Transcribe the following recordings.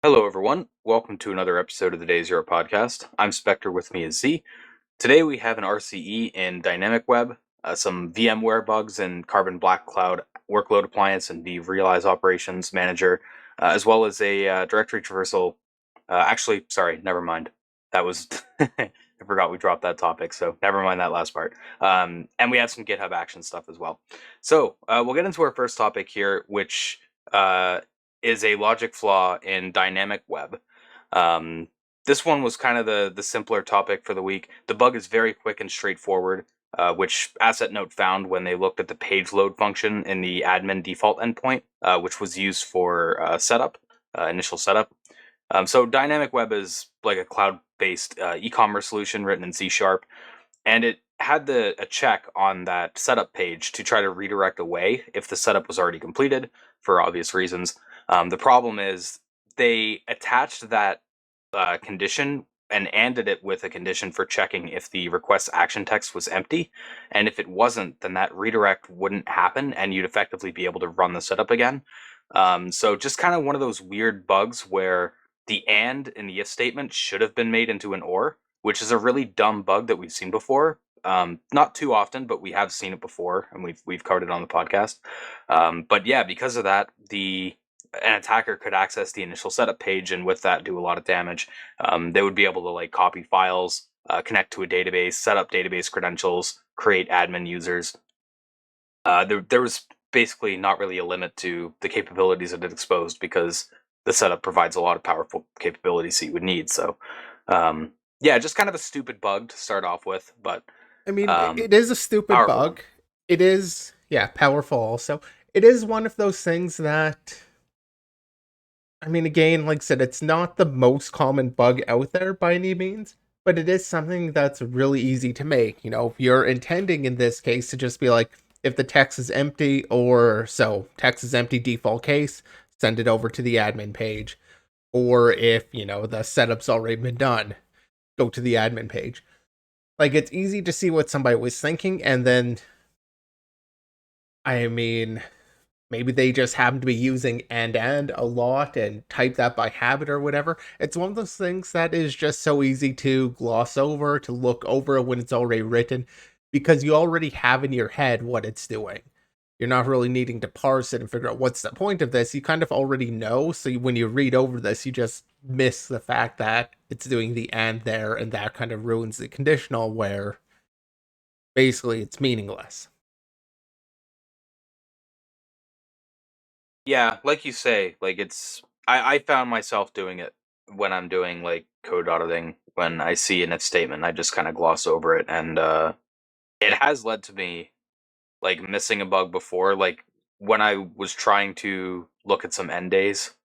Hello, everyone. Welcome to another episode of the Day Zero podcast. I'm Spectre. With me is Z. Today we have an RCE in DynamicWeb, some VMware bugs in Carbon Black Cloud Workload Appliance and vRealize Operations Manager, as well as a directory traversal. Sorry, never mind. That was I forgot we dropped that topic, so never mind that last part. And we have some GitHub Actions stuff as well. So we'll get into our first topic here, which uh, is a logic flaw in DynamicWeb. Um, this one was kind of the simpler topic for the week. The bug is very quick and straightforward, which Asset Note found when they looked at the page load function in the admin default endpoint, which was used for initial setup. So DynamicWeb is like a cloud-based e-commerce solution written in C Sharp, and it had a check on that setup page to try to redirect away if the setup was already completed for obvious reasons. The problem is they attached that condition and ended it with a condition for checking if the request action text was empty. And if it wasn't, then that redirect wouldn't happen and you'd effectively be able to run the setup again. So just kind of one of those weird bugs where the and in the if statement should have been made into an or, which is a really dumb bug that we've seen before. Not too often, but we have seen it before, and we've covered it on the podcast. But yeah, because of that, the an attacker could access the initial setup page and with that do a lot of damage. They would be able to like copy files, connect to a database, set up database credentials, create admin users. There was basically not really a limit to the capabilities that it exposed because the setup provides a lot of powerful capabilities that you would need. So, yeah, just kind of a stupid bug to start off with, but I mean, um, it is a stupid powerful one. bug. It is, yeah, powerful also. It is one of those things that, I mean, again, like I said, it's not the most common bug out there by any means, but it is something that's really easy to make. If you're intending in this case to just be like, if the text is empty, or so text is empty default case, send it over to the admin page. Or if, the setup's already been done, go to the admin page. Like, it's easy to see what somebody was thinking, and then I mean, maybe they just happen to be using and a lot and type that by habit or whatever. It's one of those things that is just so easy to gloss over, to look over when it's already written, because you already have in your head what it's doing. You're not really needing to parse it and figure out what's the point of this. You kind of already know. So when you read over this, you just miss the fact that it's doing the and there, and that kind of ruins the conditional where basically it's meaningless. Yeah, like you say, like I found myself doing it when I'm doing like code auditing. When I see an if statement, I just kind of gloss over it, and it has led to me like missing a bug before. Like when I was trying to look at some end days,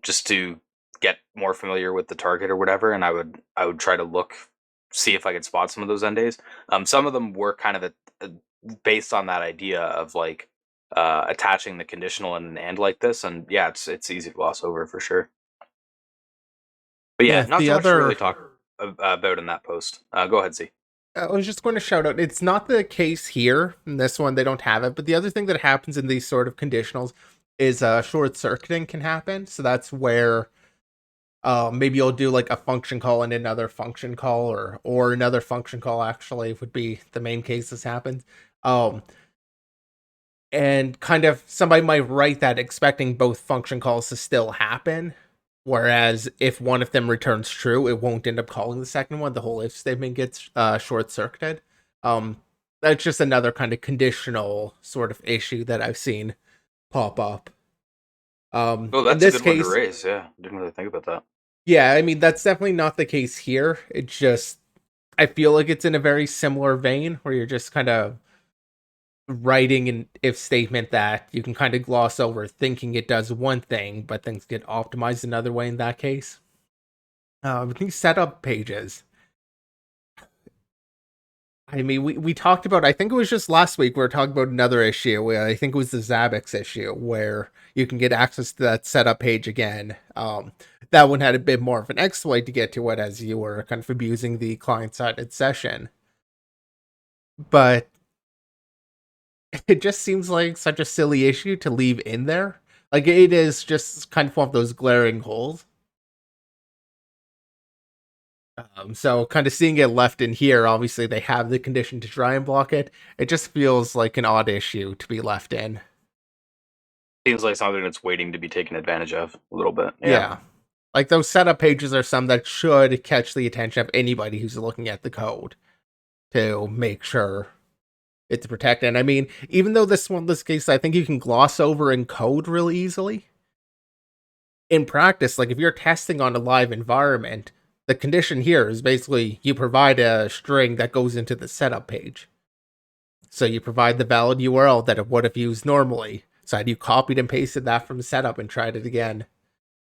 just to get more familiar with the target or whatever, and I would try to look, see if I could spot some of those end days. Some of them were kind of based on that idea of like attaching the conditional in an and like this, and yeah, it's easy to gloss over for sure. But yeah, Yeah, not the too much to really other talk about in that post. Go ahead, Z. I was just going to shout out, it's not the case here. In this one, they don't have it. But the other thing that happens in these sort of conditionals is short circuiting can happen. So that's where maybe you'll do like a function call and another function call, or another function call actually would be the main case this happens. Um, and kind of somebody might write that expecting both function calls to still happen. Whereas if one of them returns true, it won't end up calling the second one. The whole if statement gets short circuited. Um, that's just another kind of conditional sort of issue that I've seen pop up. Oh, In that's a this good one to case, raise. Yeah, didn't really think about that. yeah, I mean that's definitely not the case here. It just I feel like it's in a very similar vein where you're just kind of writing an if statement that you can kind of gloss over, thinking it does one thing, but things get optimized another way in that case. With these setup pages, I mean, we talked about, I think it was just last week, we were talking about another issue. I think it was the Zabbix issue where you can get access to that setup page again. That one had a bit more of an exploit to get to it as you were kind of abusing the client-sided session. But it just seems like such a silly issue to leave in there. Like, it is just kind of one of those glaring holes. So kind of seeing it left in here, obviously they have the condition to try and block it. It just feels like an odd issue to be left in. Seems like something that's waiting to be taken advantage of a little bit. Yeah. Yeah. Like, those setup pages are some that should catch the attention of anybody who's looking at the code to make sure it's protected. I mean, even though this case, I think you can gloss over in code really easily. In practice, like, if you're testing on a live environment, the condition here is basically you provide a string that goes into the setup page. So you provide the valid URL that it would have used normally. So had you copied and pasted that from setup and tried it again,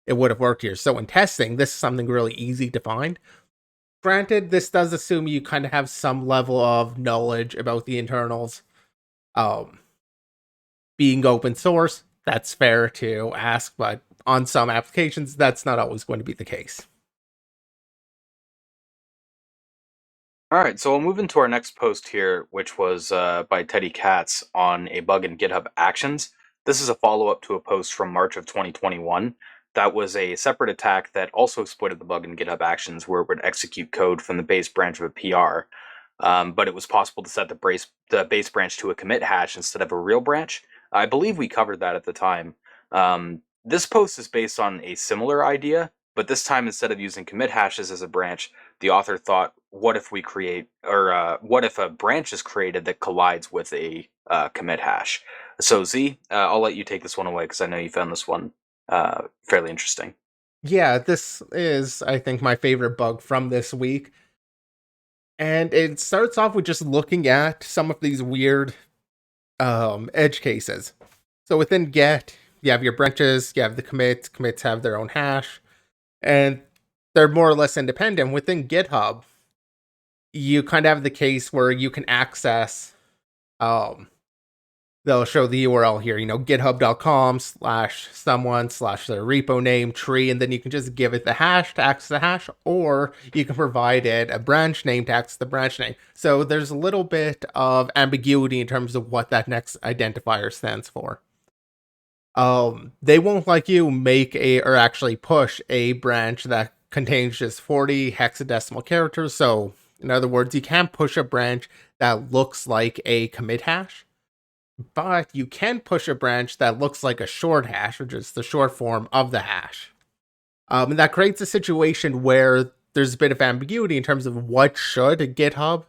it would have worked here. So in testing, this is something really easy to find. Granted, this does assume you kind of have some level of knowledge about the internals. Being open source, that's fair to ask, but on some applications, that's not always going to be the case. All right, so we'll move into our next post here, which was by Teddy Katz on a bug in GitHub Actions. This is a follow-up to a post from March of 2021. That was a separate attack that also exploited the bug in GitHub Actions, where it would execute code from the base branch of a PR. But it was possible to set the base branch to a commit hash instead of a real branch. I believe we covered that at the time. This post is based on a similar idea, but this time instead of using commit hashes as a branch, the author thought, what if we create, or what if a branch is created that collides with a commit hash? So Z, I'll let you take this one away because I know you found this one fairly interesting. Yeah, this is, I think, my favorite bug from this week. And it starts off with just looking at some of these weird edge cases. So within get, you have your branches, you have the commits have their own hash, and they're more or less independent. Within GitHub, you kind of have the case where you can access, they'll show the URL here, github.com/someone/their repo name tree, and then you can just give it the hash to access the hash, or you can provide it a branch name to access the branch name. So there's a little bit of ambiguity in terms of what that next identifier stands for. They won't like you make or actually push a branch that contains just 40 hexadecimal characters. So in other words, you can't push a branch that looks like a commit hash, but you can push a branch that looks like a short hash, which is the short form of the hash. And that creates a situation where there's a bit of ambiguity in terms of what should GitHub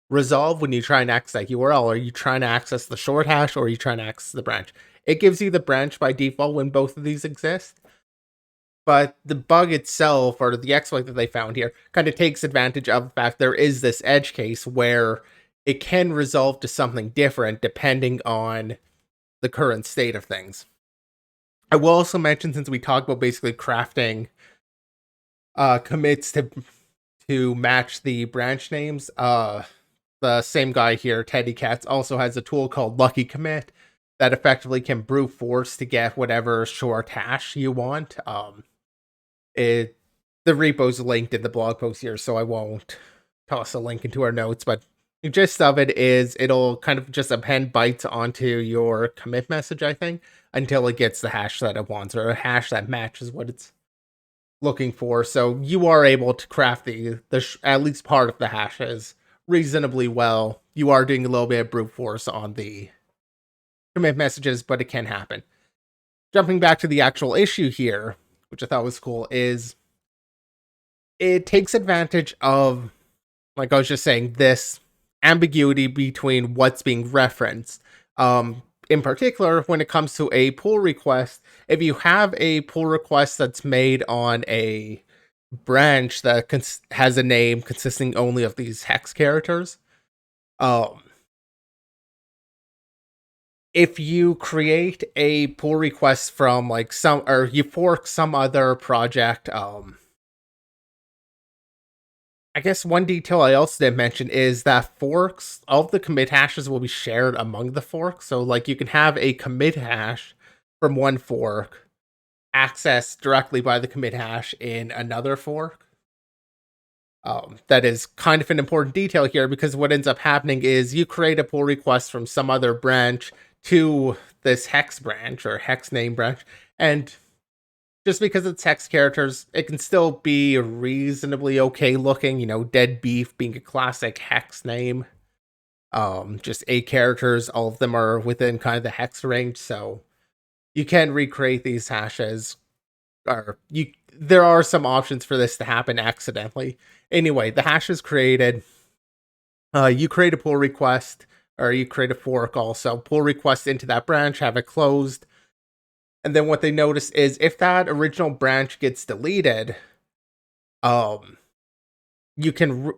resolve when you try and access that URL. Are you trying to access the short hash, or are you trying to access the branch? It gives you the branch by default when both of these exist. But the bug itself, or the exploit that they found here, kind of takes advantage of the fact there is this edge case where it can resolve to something different depending on the current state of things. I will also mention, since we talked about basically crafting commits to match the branch names, the same guy here, Teddy Katz, also has a tool called Lucky Commit that effectively can brute force to get whatever short hash you want. The repo's linked in the blog post here, so I won't toss a link into our notes, but the gist of it is it'll kind of just append bytes onto your commit message, I think, until it gets the hash that it wants, or a hash that matches what it's looking for. So you are able to craft the at least part of the hashes reasonably well. You are doing a little bit of brute force on the commit messages, but it can happen. Jumping back to the actual issue here, which I thought was cool, is it takes advantage of, like I was just saying, this ambiguity between what's being referenced. In particular, when it comes to a pull request, if you have a pull request that's made on a branch that has a name consisting only of these hex characters, if you create a pull request from like or you fork some other project, I guess one detail I also didn't mention is that forks, all of the commit hashes will be shared among the forks. So like you can have a commit hash from one fork accessed directly by the commit hash in another fork. That is kind of an important detail here, because what ends up happening is you create a pull request from some other branch to this hex branch or hex name branch, And just because it's text characters, it can still be reasonably okay looking. Dead beef being a classic hex name. Just 8 characters, all of them are within kind of the hex range, so you can recreate these hashes. Or there are some options for this to happen accidentally. Anyway, the hash is created. You create a pull request, or you create a fork also. Pull request into that branch, have it closed. And then what they notice is if that original branch gets deleted, um, you can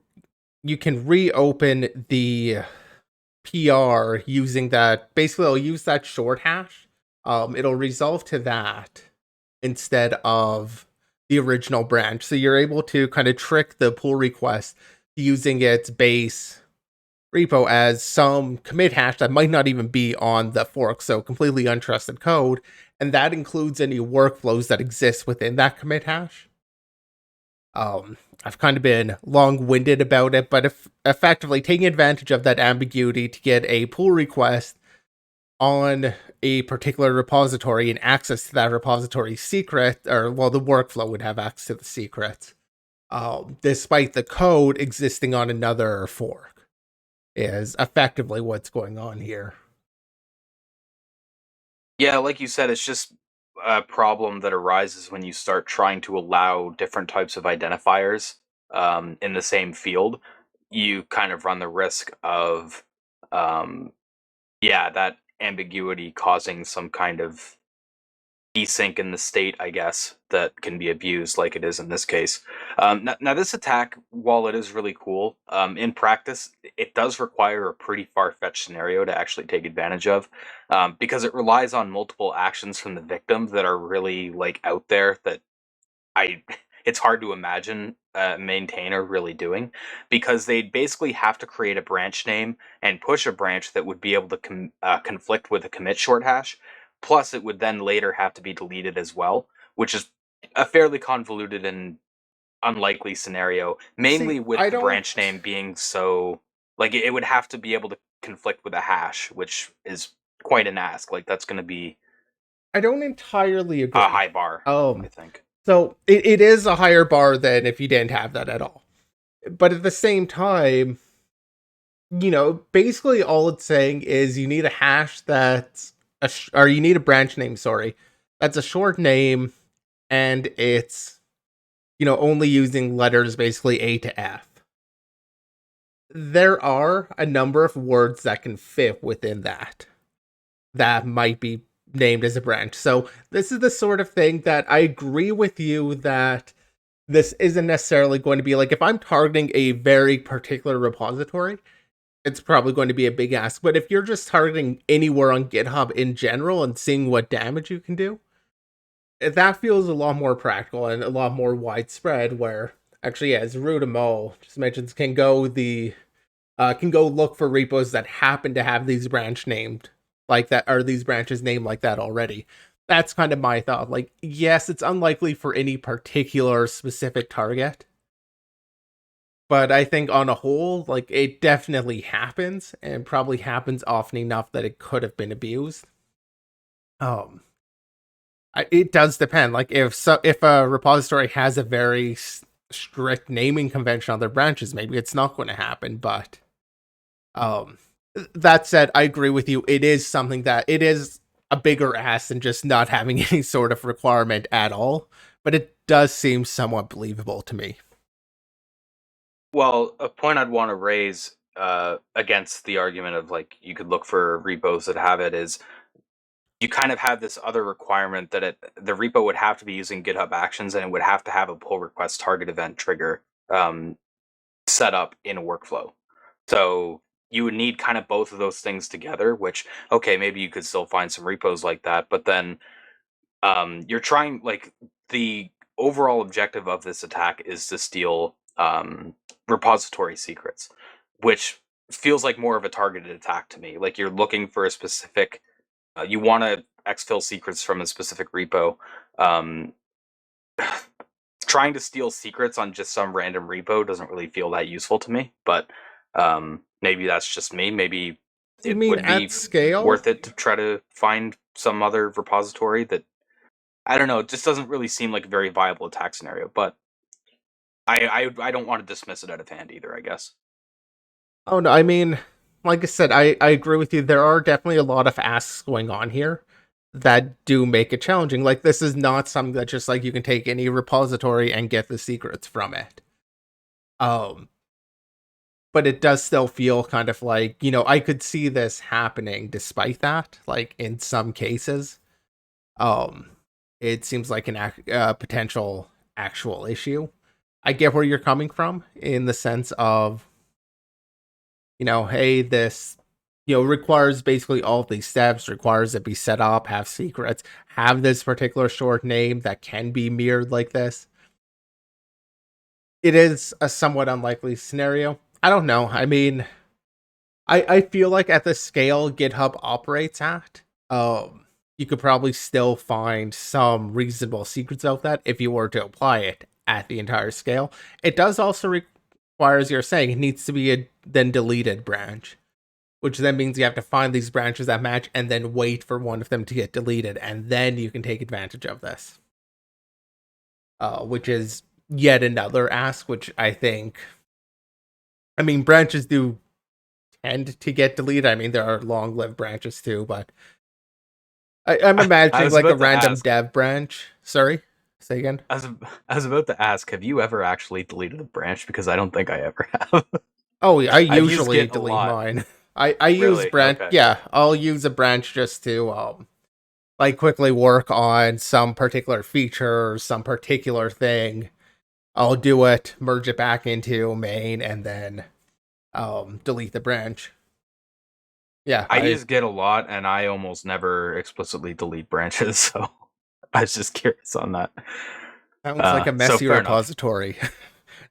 you can reopen the PR using that. Basically, it'll use that short hash. It'll resolve to that instead of the original branch. So you're able to kind of trick the pull request using its base repo as some commit hash that might not even be on the fork. So completely untrusted code. And that includes any workflows that exist within that commit hash. I've kind of been long-winded about it, but effectively taking advantage of that ambiguity to get a pull request on a particular repository and access to that repository secret, or well, the workflow would have access to the secret, despite the code existing on another fork, is effectively what's going on here. Yeah, like you said, it's just a problem that arises when you start trying to allow different types of identifiers in the same field. You kind of run the risk of, um, yeah, that ambiguity causing some kind of desync in the state, I guess, that can be abused, like it is in this case. Now, this attack, while it is really cool, in practice, it does require a pretty far-fetched scenario to actually take advantage of, because it relies on multiple actions from the victim that are really like out there that I it's hard to imagine a maintainer really doing, because they'd basically have to create a branch name and push a branch that would be able to conflict with a commit short hash. Plus, it would then later have to be deleted as well, which is a fairly convoluted and unlikely scenario, See, mainly with I the don't, branch name being so like it would have to be able to conflict with a hash, which is quite an ask. Like that's going to be I don't entirely a agree. high bar, I Um, think. so it is a higher bar than if you didn't have that at all. But at the same time, basically all it's saying is you need a hash that's or you need a branch name, sorry, that's a short name and it's, only using letters basically A to F. There are a number of words that can fit within that might be named as a branch. So this is the sort of thing that I agree with you that this isn't necessarily going to be like if I'm targeting a very particular repository, it's probably going to be a big ask. But if you're just targeting anywhere on GitHub in general and seeing what damage you can do, that feels a lot more practical and a lot more widespread. Where actually, yeah, as Rudamo just mentions, can go look for repos that happen to have these branch named like that, or these branches named like that already. That's kind of my thought. Like, yes, it's unlikely for any particular specific target, but I think on a whole, like it definitely happens and probably happens often enough that it could have been abused. Um, it does depend. Like if a repository has a very strict naming convention on their branches, maybe it's not going to happen. But um, that said, I agree with you. It is something that it is a bigger ass than just not having any sort of requirement at all. But it does seem somewhat believable to me. Well, a point I'd want to raise against the argument of like you could look for repos that have it is you kind of have this other requirement that the repo would have to be using GitHub Actions and it would have to have a pull request target event trigger um, set up in a workflow. So you would need kind of both of those things together. Which okay, maybe you could still find some repos like that, but then you're trying like the overall objective of this attack is to steal repository secrets, which feels like more of a targeted attack to me. Like you're looking for a specific, you want to exfil secrets from a specific repo. Um, Trying to steal secrets on just some random repo doesn't really feel that useful to me. But maybe that's just me. Maybe You it mean would at be scale? worth it to try to find some other repository that. I don't know. It just doesn't really seem like a very viable attack scenario. But I don't want to dismiss it out of hand either, I guess. Oh no, I mean, like I said, I agree with you. There are definitely a lot of asks going on here that do make it challenging. Like this is not something that just like you can take any repository and get the secrets from it. Um, but it does still feel kind of like, I could see this happening despite that, like in some cases. Um, it seems like an potential actual issue. I get where you're coming from in the sense of, hey, this, requires basically all of these steps, requires it be set up, have secrets, have this particular short name that can be mirrored like this. It is a somewhat unlikely scenario. I don't know. I mean, I feel like at the scale GitHub operates at, you could probably still find some reasonable secrets of that if you were to apply it at the entire scale. It does also require, as you're saying, it needs to be a then deleted branch, which then means you have to find these branches that match and then wait for one of them to get deleted, and then you can take advantage of this. Which is yet another ask, which I think, I mean, branches do tend to get deleted. I mean, there are long-lived branches too, but I'm I imagining was like a about to random ask. dev branch. Sorry, say again. I was, I was about to ask, have you ever actually deleted a branch? Because I don't think I ever have. Oh, I I've used usually Git a delete lot. mine. I use Really? branch. Okay. Yeah, I'll use a branch just to like quickly work on some particular feature or some particular thing. I'll do it, merge it back into main, and then delete the branch. Yeah, I I use Git a lot, and I almost never explicitly delete branches, so I was just curious on that. sounds like a So messy fair enough. repository.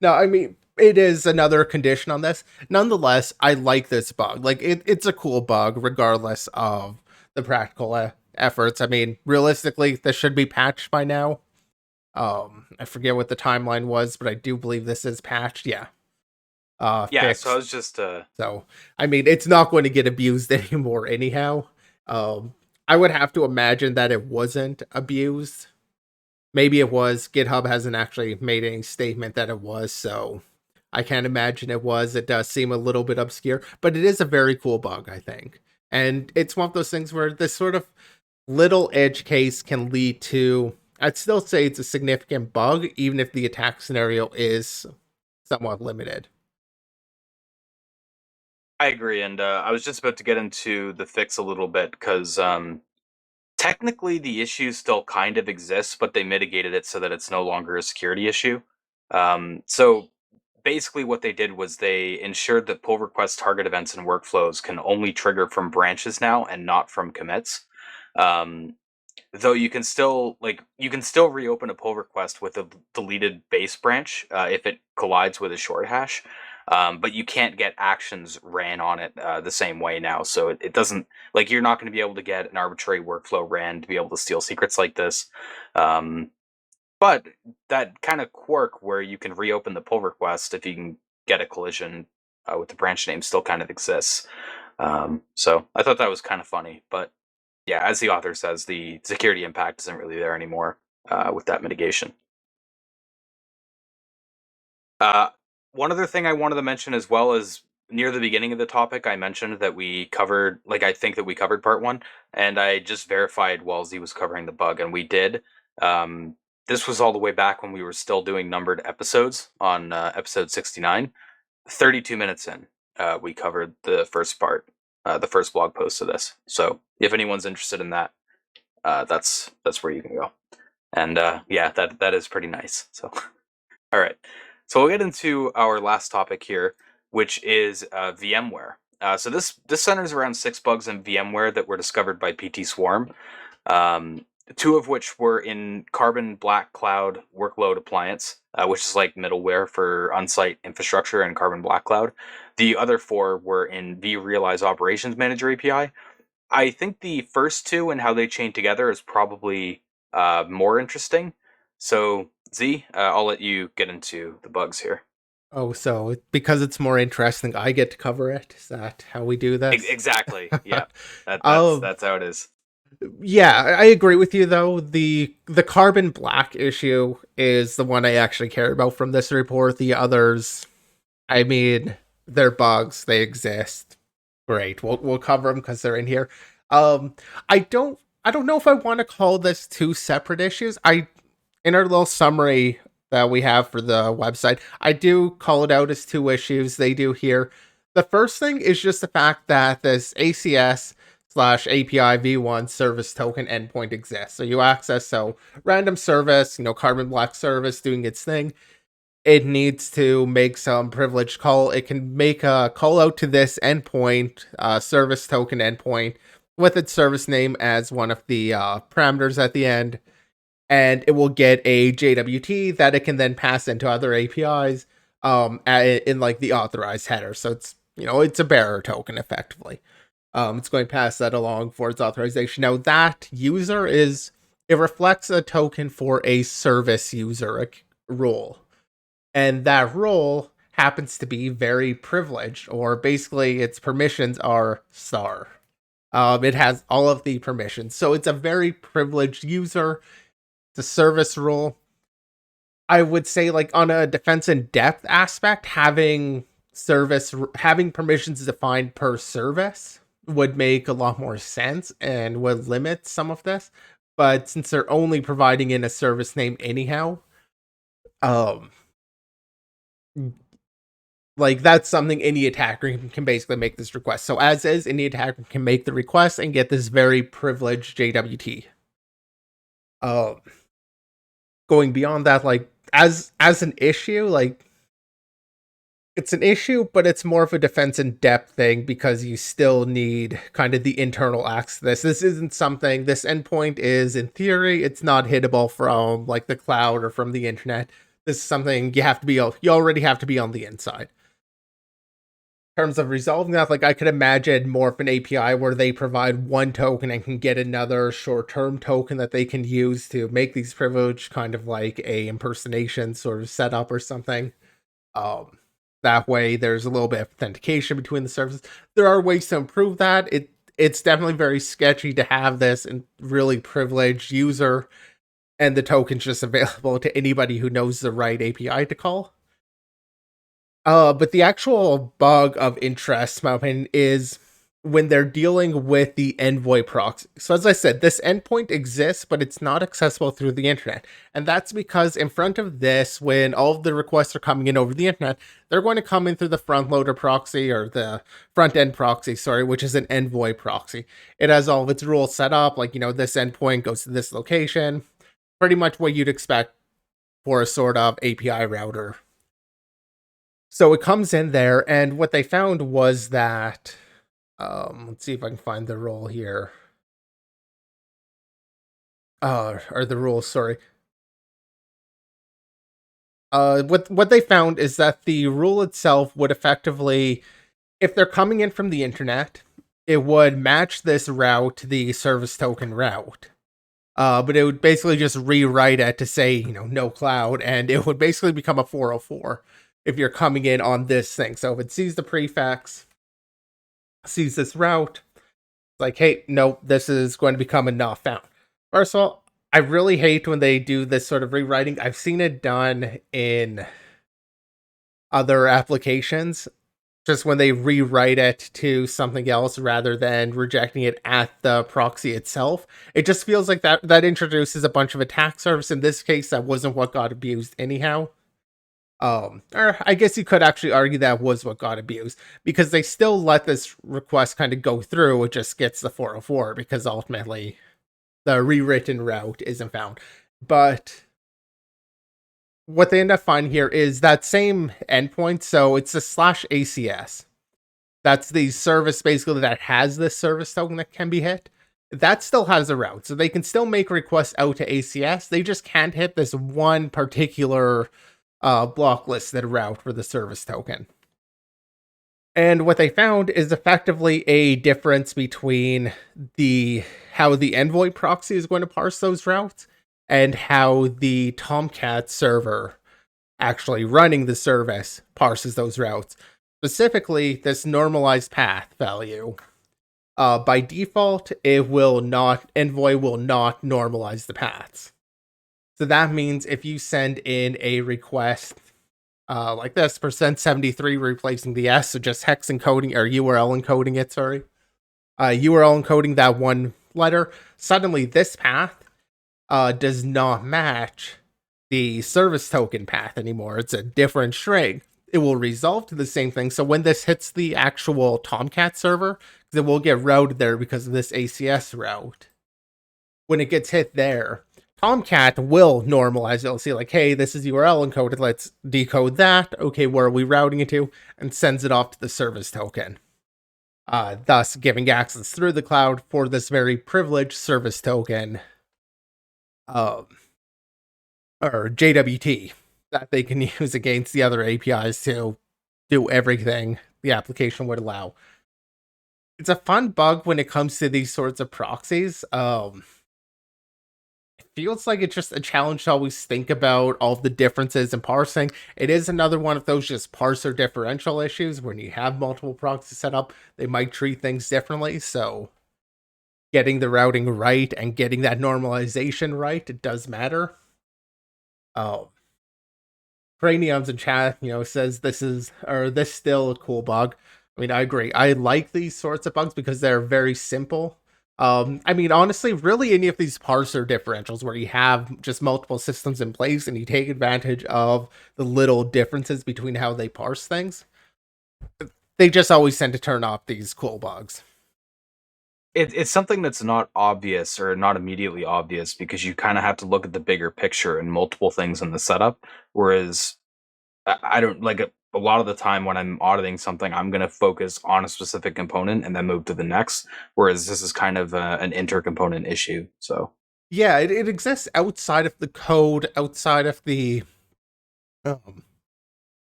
No, I mean it is another condition on this. Nonetheless, I like this bug. Like it's a cool bug, regardless of the practical efforts. I mean, realistically, this should be patched by now. I forget what the timeline was, but I do believe this is patched. Yeah, Yeah, so I fixed. was just So, I mean, it's not going to get abused anymore, anyhow. Um, I would have to imagine that it wasn't abused. Maybe it was. GitHub hasn't actually made any statement that it was, so I can't imagine it was. It does seem a little bit obscure, but it is a very cool bug, I think. And it's one of those things where this sort of little edge case can lead to, I'd still say it's a significant bug, even if the attack scenario is somewhat limited. I agree, and I was just about to get into the fix a little bit because technically the issue still kind of exists, but they mitigated it so that it's no longer a security issue. So basically, what they did was they ensured that pull request target events and workflows can only trigger from branches now and not from commits. Um, Though you can still reopen a pull request with a deleted base branch if it collides with a short hash, but you can't get actions ran on it the same way now. So it doesn't, like, you're not going to be able to get an arbitrary workflow ran to be able to steal secrets like this. Um, but that kind of quirk where you can reopen the pull request if you can get a collision with the branch name still kind of exists. So I thought that was kind of funny, but yeah, as the author says, the security impact isn't really there anymore with that mitigation. Uh, One other thing I wanted to mention as well is near the beginning of the topic, I mentioned that we covered, like, I think that we covered part one, and I just verified while Z was covering the bug, and we did. Um, this was all the way back when we were still doing numbered episodes on episode 69. 32 minutes in, we covered the first part, the first blog post of this. So if anyone's interested in that, that's where you can go. And yeah, that is pretty nice. So all right, so we'll get into our last topic here, which is VMware. So this centers around 6 bugs in VMware that were discovered by PT Swarm. Um, Two of which were in Carbon Black Cloud Workload Appliance, which is like middleware for on-site infrastructure and Carbon Black Cloud. The other 4 were in vRealize Operations Manager API. I think the first two and how they chain together is probably more interesting. So Z, I'll let you get into the bugs here. Oh, so because it's more interesting, I get to cover it. Is that how we do this? Exactly. Yeah. um, That's how it is. Yeah, I agree with you though. The carbon black issue is the one I actually care about from this report. The others, I mean, they're bugs. They exist. Great. We'll cover them because they're in here. Um, I don't know if I want to call this two separate issues. I In our little summary that we have for the website, I do call it out as two issues. They do here. The first thing is just the fact that this ACS slash API v1 service token endpoint exists. So you access random service, Carbon Black service doing its thing. It needs to make some privileged call. It can make a call out to this endpoint, service token endpoint, with its service name as one of the parameters at the end, and it will get a JWT that it can then pass into other APIs in like the authorized header. So it's a bearer token effectively. It's going to pass that along for its authorization. Now that user it reflects a token for a service user role, and that role happens to be very privileged, or basically its permissions are star. It has all of the permissions, so it's a very privileged user. The service role, I would say, like on a defense in depth aspect, having permissions defined per service would make a lot more sense and would limit some of this. But since they're only providing in a service name anyhow, um, like that's something any attacker can basically make this request. So as is, any attacker can make the request and get this very privileged JWT. Um, Going beyond that, like as an issue, like it's an issue, but it's more of a defense in depth thing because you still need kind of the internal access to this. This isn't something, this endpoint is, in theory, it's not hittable from like the cloud or from the internet. This is something you already have to be on the inside. In terms of resolving that, like I could imagine more of an API where they provide one token and can get another short-term token that they can use to make these privileged, kind of like a impersonation sort of setup or something. Um, that way, there's a little bit of authentication between the services. There are ways to improve that. It's definitely very sketchy to have this and really privileged user and the token's just available to anybody who knows the right API to call. But the actual bug of interest, in my opinion, is when they're dealing with the envoy proxy. So as I said, this endpoint exists, but it's not accessible through the internet. And that's because in front of this, when all of the requests are coming in over the internet, they're going to come in through the front loader proxy, or the front end proxy, sorry, which is an envoy proxy. It has all of its rules set up, like, this endpoint goes to this location, pretty much what you'd expect for a sort of API router. So it comes in there, and what they found was that, let's see if I can find the rule here. Or the rules, sorry. What they found is that the rule itself would effectively, if they're coming in from the internet, it would match this route to the service token route. But it would basically just rewrite it to say, no cloud, and it would basically become a 404 if you're coming in on this thing. So if it sees the prefix, sees this route, it's like, hey, no, this is going to become a not found. First of all, I really hate when they do this sort of rewriting. I've seen it done in other applications, just when they rewrite it to something else rather than rejecting it at the proxy itself. It just feels like that introduces a bunch of attack surface. In this case, that wasn't what got abused anyhow. Or I guess you could actually argue that was what got abused, because they still let this request kind of go through. It just gets the 404 because ultimately the rewritten route isn't found. But what they end up finding here is that same endpoint. So it's a /ACS. That's the service basically that has this service token that can be hit. That still has a route. So they can still make requests out to ACS. They just can't hit this one particular block listed route for the service token. And what they found is effectively a difference between how the envoy proxy is going to parse those routes and how the Tomcat server actually running the service parses those routes. Specifically, this normalized path value. by default, it will not, Envoy will not normalize the paths. So that means if you send in a request like this, %73 replacing the S, so just hex encoding or URL encoding it, sorry. URL encoding that one letter, suddenly this path does not match the service token path anymore. It's a different string. It will resolve to the same thing. So when this hits the actual Tomcat server, it will get routed there because of this ACS route. When it gets hit there, Tomcat will normalize it. It'll see like, hey, this is URL encoded. Let's decode that. Okay, where are we routing it to? And sends it off to the service token. Thus giving access through the cloud for this very privileged service token, or JWT, that they can use against the other APIs to do everything the application would allow. It's a fun bug when it comes to these sorts of proxies. It feels like it's just a challenge to always think about all the differences in parsing. It is another one of those just parser differential issues. When you have multiple proxies set up, they might treat things differently. So getting the routing right and getting that normalization right, it does matter. Craniums in chat, says this still a cool bug. I mean, I agree. I like these sorts of bugs because they're very simple. I mean, honestly, really any of these parser differentials where you have just multiple systems in place and you take advantage of the little differences between how they parse things, they just always tend to turn off these cool bugs. It's something that's not obvious or not immediately obvious because you kind of have to look at the bigger picture and multiple things in the setup. Whereas I don't like a lot of the time when I'm auditing something, I'm going to focus on a specific component and then move to the next. Whereas this is kind of an intercomponent issue. So yeah, it exists outside of the code, outside of the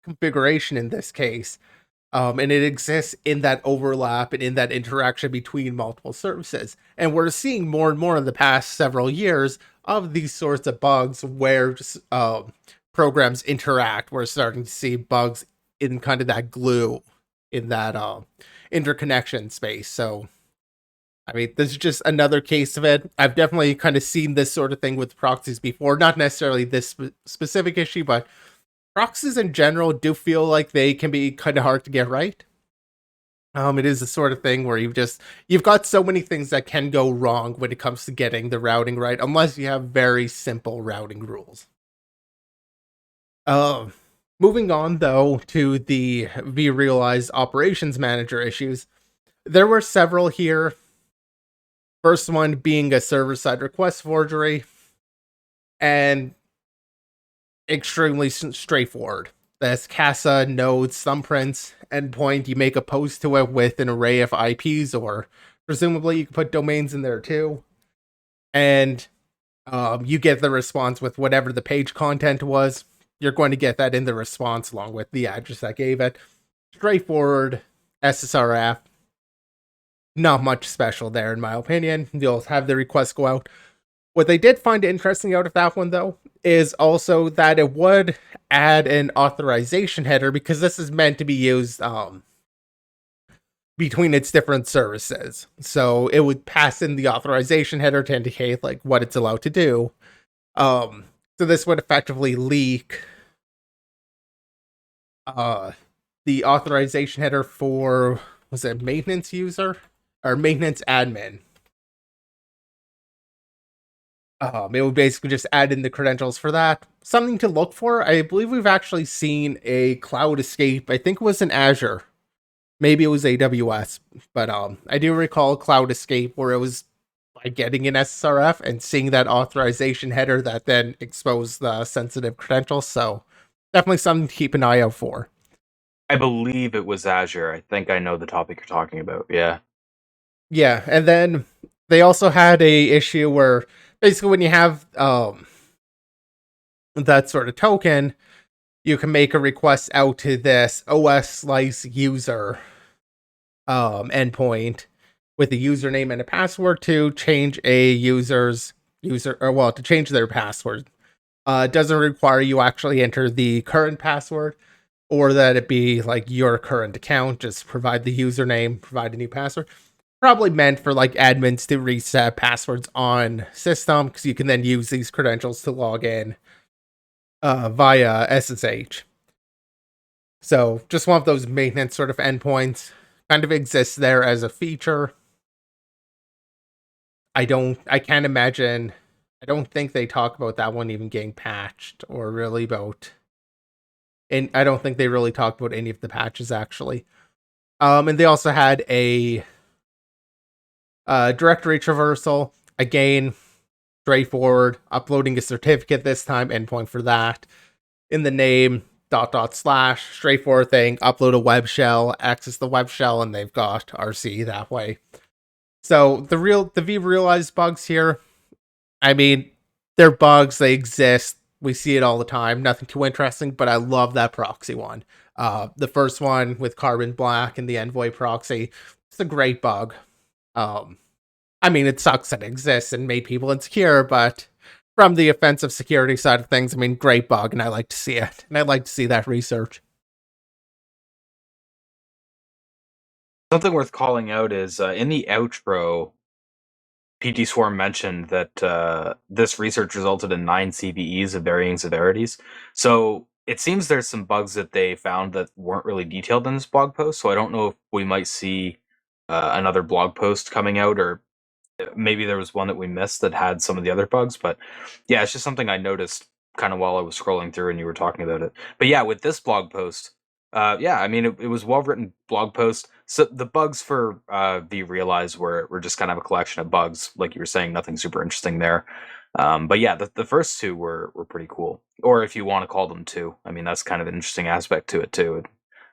configuration in this case. And it exists in that overlap and in that interaction between multiple services. And we're seeing more and more in the past several years of these sorts of bugs where programs interact. We're starting to see bugs in kind of that glue in that interconnection space. So, I mean, this is just another case of it. I've definitely kind of seen this sort of thing with proxies before, not necessarily this specific issue, but proxies in general do feel like they can be kind of hard to get right. It is the sort of thing where you've got so many things that can go wrong when it comes to getting the routing right, unless you have very simple routing rules. Moving on though to the vRealize operations manager issues, there were several here. First one being a server-side request forgery, and extremely straightforward. That's Casa, nodes, thumbprints, endpoint. You make a post to it with an array of IPs, or presumably you can put domains in there too. And you get the response with whatever the page content was. You're going to get that in the response along with the address that gave it. Straightforward SSRF. Not much special there, in my opinion. You'll have the request go out. What they did find interesting out of that one, though, is also that it would add an authorization header because this is meant to be used between its different services. So it would pass in the authorization header to indicate like what it's allowed to do. So this would effectively leak the authorization header for, was it maintenance user or maintenance admin? It would basically just add in the credentials for that. Something to look for. I believe we've actually seen a cloud escape. I think it was in Azure. Maybe it was AWS. But I do recall cloud escape where it was by getting an SSRF and seeing that authorization header that then exposed the sensitive credentials. So definitely something to keep an eye out for. I believe it was Azure. I think I know the topic you're talking about. Yeah. Yeah, and then they also had a issue where basically when you have that sort of token, you can make a request out to this OS slice user endpoint with a username and a password to change a to change their password. It doesn't require you actually enter the current password or that it be like your current account. Just provide the username, provide a new password. probably meant for like admins to reset passwords on system, because you can then use these credentials to log in via SSH. So just one of those maintenance sort of endpoints, kind of exists there as a feature. I can't imagine, I don't think they talk about that one even getting patched, or really about, and I don't think they really talked about any of the patches actually. And they also had a directory traversal. Again, straightforward, uploading a certificate this time, endpoint for that. In the name, / straightforward thing, upload a web shell, access the web shell, and they've got RCE that way. So the vRealize bugs here, I mean, they're bugs, they exist, we see it all the time, nothing too interesting, but I love that proxy one. The first one with Carbon Black and the Envoy proxy, it's a great bug. I mean, it sucks that it exists and made people insecure, but from the offensive security side of things, I mean, great bug, and I like to see it, and I'd like to see that research. Something worth calling out is in the outro, PT Swarm mentioned that this research resulted in 9 CVEs of varying severities. So it seems there's some bugs that they found that weren't really detailed in this blog post. So I don't know if we might see another blog post coming out, or maybe there was one that we missed that had some of the other bugs. But yeah, it's just something I noticed kind of while I was scrolling through and you were talking about it. But yeah, with this blog post, yeah, I mean, it was well written blog post. So the bugs for vRealize were just kind of a collection of bugs, like you were saying, nothing super interesting there. But yeah, the first two were pretty cool, or if you want to call them two. I mean, that's kind of an interesting aspect to it too.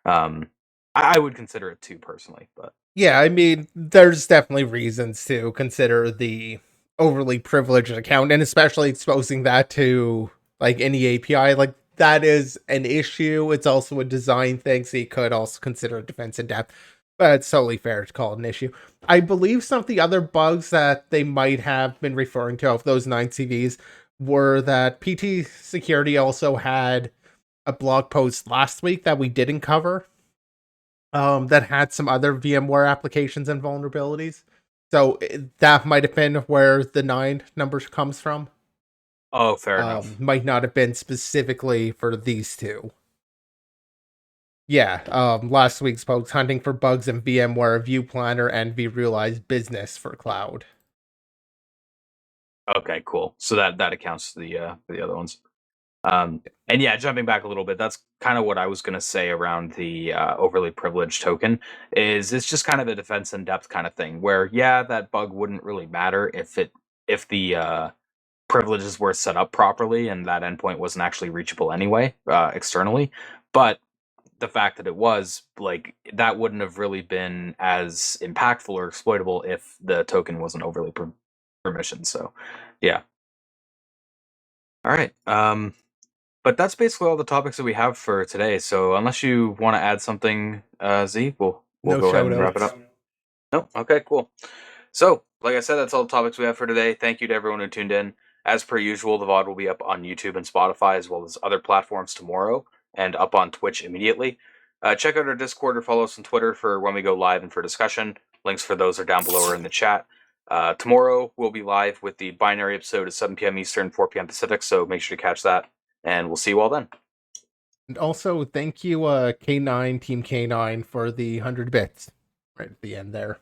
Um, I would consider it two personally, but Yeah, I mean, there's definitely reasons to consider the overly privileged account, and especially exposing that to like any API, like that is an issue. It's also a design thing, so you could also consider defense in depth, but it's totally fair to call it an issue. I believe some of the other bugs that they might have been referring to of those 9 CVs were that PT Security also had a blog post last week that we didn't cover, that had some other VMware applications and vulnerabilities. So that might have been where the 9 numbers comes from. oh, fair enough. Might not have been specifically for these two. Yeah, last week's post, hunting for bugs in VMware View Planner and vRealize Business for cloud. Okay, cool. So that accounts for the other ones. And yeah, jumping back a little bit, that's kind of what I was going to say around the overly privileged token. Is it's just kind of a defense in depth kind of thing where yeah, that bug wouldn't really matter if the privileges were set up properly and that endpoint wasn't actually reachable anyway externally, but the fact that it was, like, that wouldn't have really been as impactful or exploitable if the token wasn't overly permissioned. So yeah. All right. But that's basically all the topics that we have for today. So unless you want to add something, Z, we'll No go ahead shout and wrap it outs. up. No, okay, cool. So, like I said, that's all the topics we have for today. Thank you to everyone who tuned in. As per usual, the VOD will be up on YouTube and Spotify, as well as other platforms tomorrow, and up on Twitch immediately. Check out our Discord or follow us on Twitter for when we go live and for discussion. Links for those are down below or in the chat. Tomorrow we'll be live with the binary episode at 7 p.m. Eastern, 4 p.m. Pacific, so make sure to catch that, and we'll see you all then. And also, thank you, K9, Team K9, for the 100 bits right at the end there.